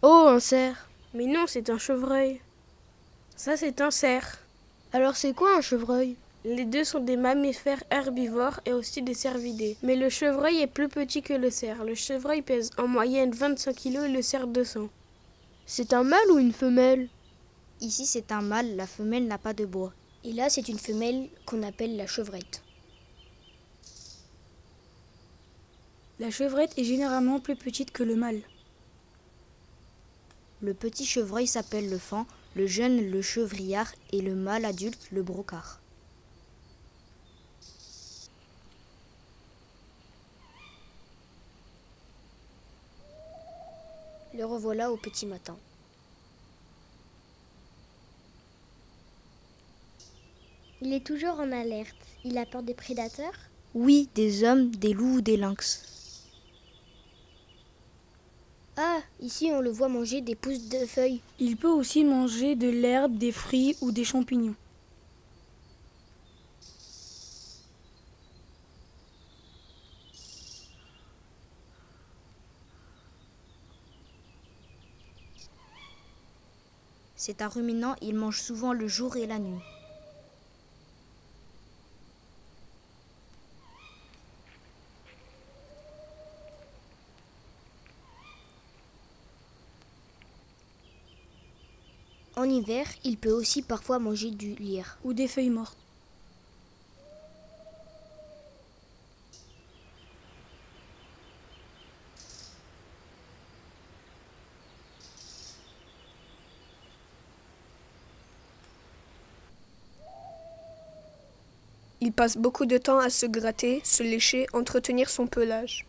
Oh, un cerf. Mais non, c'est un chevreuil. Ça, c'est un cerf. Alors c'est quoi un chevreuil? Les deux sont des mammifères herbivores et aussi des cervidés. Mais le chevreuil est plus petit que le cerf. Le chevreuil pèse en moyenne 25 kilos et le cerf 200. C'est un mâle ou une femelle? Ici, c'est un mâle, la femelle n'a pas de bois. Et là, c'est une femelle qu'on appelle la chevrette. La chevrette est généralement plus petite que le mâle. Le petit chevreuil s'appelle le faon, le jeune le chevrillard et le mâle adulte le brocard. Le revoilà au petit matin. Il est toujours en alerte. Il a peur des prédateurs? Oui, des hommes, des loups ou des lynx. Ah, ici on le voit manger des pousses de feuilles. Il peut aussi manger de l'herbe, des fruits ou des champignons. C'est un ruminant, il mange souvent le jour et la nuit. En hiver, il peut aussi parfois manger du lierre. Ou des feuilles mortes. Il passe beaucoup de temps à se gratter, se lécher, entretenir son pelage.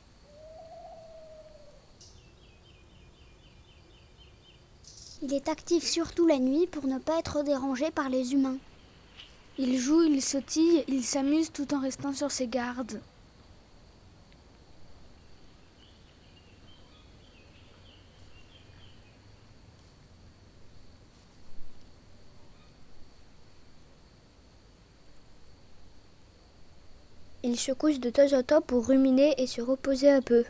Il est actif surtout la nuit pour ne pas être dérangé par les humains. Il joue, il sautille, il s'amuse tout en restant sur ses gardes. Il se couche de temps en temps pour ruminer et se reposer un peu.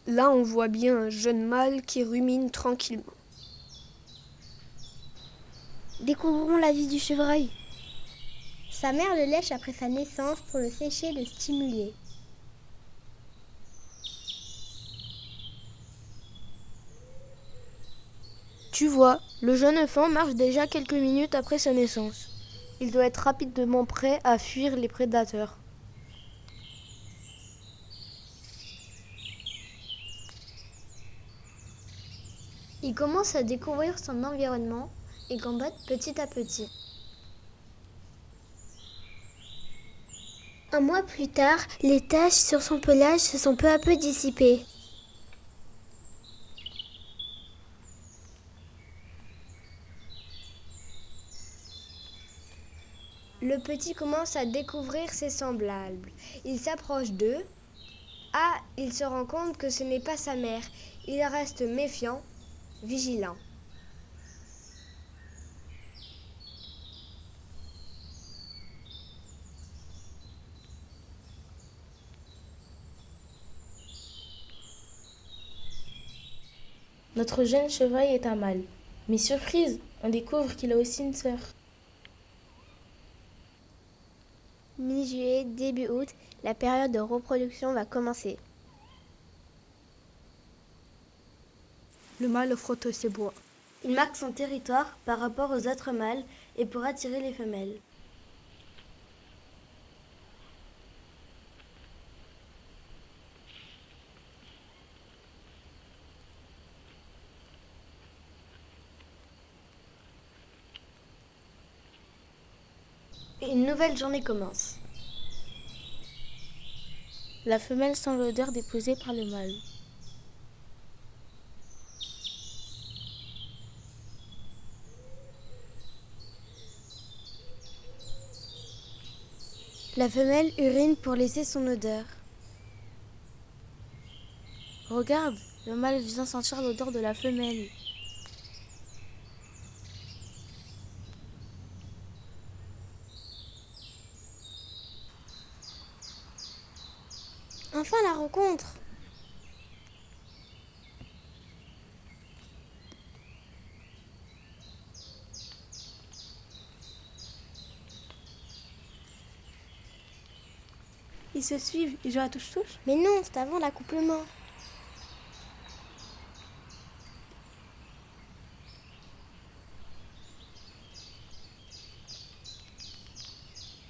Là, on voit bien un jeune mâle qui rumine tranquillement. Découvrons la vie du chevreuil. Sa mère le lèche après sa naissance pour le sécher et le stimuler. Tu vois, le jeune enfant marche déjà quelques minutes après sa naissance. Il doit être rapidement prêt à fuir les prédateurs. Il commence à découvrir son environnement et gambade petit à petit. Un mois plus tard, les taches sur son pelage se sont peu à peu dissipées. Le petit commence à découvrir ses semblables. Il s'approche d'eux. Ah, il se rend compte que ce n'est pas sa mère. Il reste méfiant, vigilant. Notre jeune chevreuil est un mâle. Mais surprise, on découvre qu'il a aussi une sœur. Mi-juillet, début août, la période de reproduction va commencer. Le mâle frotte ses bois. Il marque son territoire par rapport aux autres mâles et pour attirer les femelles. Une nouvelle journée commence. La femelle sent l'odeur déposée par le mâle. La femelle urine pour laisser son odeur. Regarde, le mâle vient sentir l'odeur de la femelle. Enfin la rencontre. Ils se suivent, ils jouent à touche-touche. Mais non, c'est avant l'accouplement.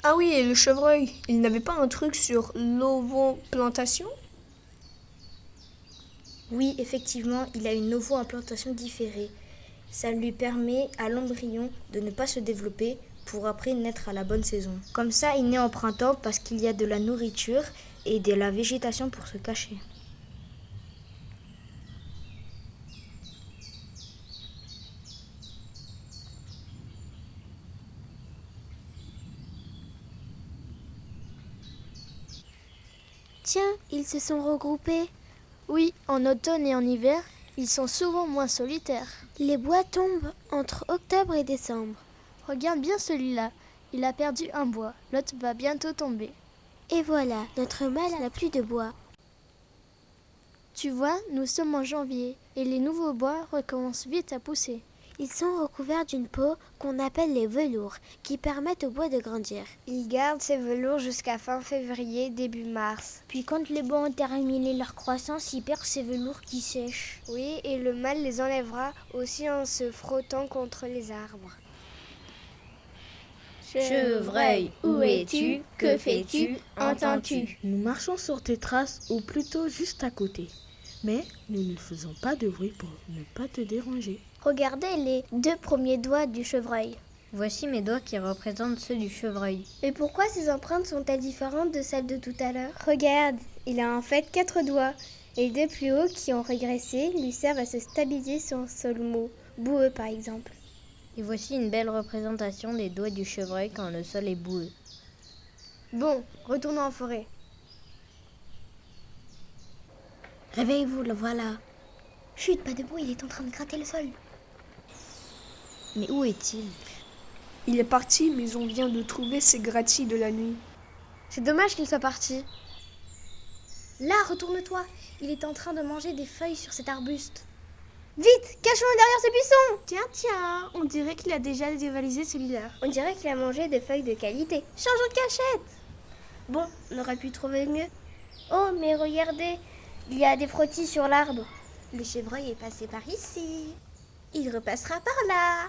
Ah oui, et le chevreuil, il n'avait pas un truc sur l'ovoplantation? Oui, effectivement, il a une ovo-implantation différée. Ça lui permet à l'embryon de ne pas se développer pour après naître à la bonne saison. Comme ça, il naît en printemps parce qu'il y a de la nourriture et de la végétation pour se cacher. Tiens, ils se sont regroupés. Oui, en automne et en hiver, ils sont souvent moins solitaires. Les bois tombent entre octobre et décembre. Regarde bien celui-là. Il a perdu un bois. L'autre va bientôt tomber. Et voilà, notre mâle n'a plus de bois. Tu vois, nous sommes en janvier et les nouveaux bois recommencent vite à pousser. Ils sont recouverts d'une peau qu'on appelle les velours, qui permettent au bois de grandir. Il garde ses velours jusqu'à fin février, début mars. Puis quand les bois ont terminé leur croissance, il perd ses velours qui sèchent. Oui, et le mâle les enlèvera aussi en se frottant contre les arbres. Chevreuil, où es-tu? Que fais-tu? Entends-tu? Nous marchons sur tes traces ou plutôt juste à côté. Mais nous ne faisons pas de bruit pour ne pas te déranger. Regardez les 2 premiers doigts du chevreuil. Voici mes doigts qui représentent ceux du chevreuil. Et pourquoi ces empreintes sont-elles différentes de celles de tout à l'heure? Regarde, il a en fait 4 doigts. Et les 2 plus hauts qui ont régressé lui servent à se stabiliser sur un sol mot, boueux par exemple. Et voici une belle représentation des doigts du chevreuil quand le sol est boueux. Bon, retournons en forêt. Réveillez-vous, le voilà. Chut, pas debout, il est en train de gratter le sol. Mais où est-il? Il est parti, mais on vient de trouver ses gratis de la nuit. C'est dommage qu'il soit parti. Là, retourne-toi. Il est en train de manger des feuilles sur cet arbuste. Vite, cachons-nous derrière ce buisson. Tiens, on dirait qu'il a déjà dévalisé celui-là. On dirait qu'il a mangé des feuilles de qualité. Changeons de cachette. Bon, on aurait pu trouver mieux. Oh, mais regardez, il y a des frottis sur l'arbre. Le chevreuil est passé par ici. Il repassera par là.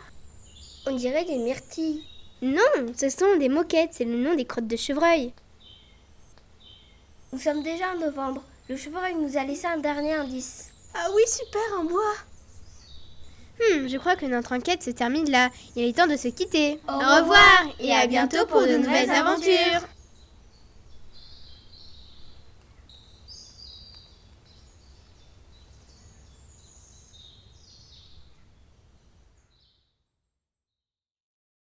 On dirait des myrtilles. Non, ce sont des moquettes, c'est le nom des crottes de chevreuil. Nous sommes déjà en novembre. Le chevreuil nous a laissé un dernier indice. Ah oui, super, un bois. Je crois que notre enquête se termine là. Il est temps de se quitter. Au revoir et à bientôt pour de nouvelles aventures.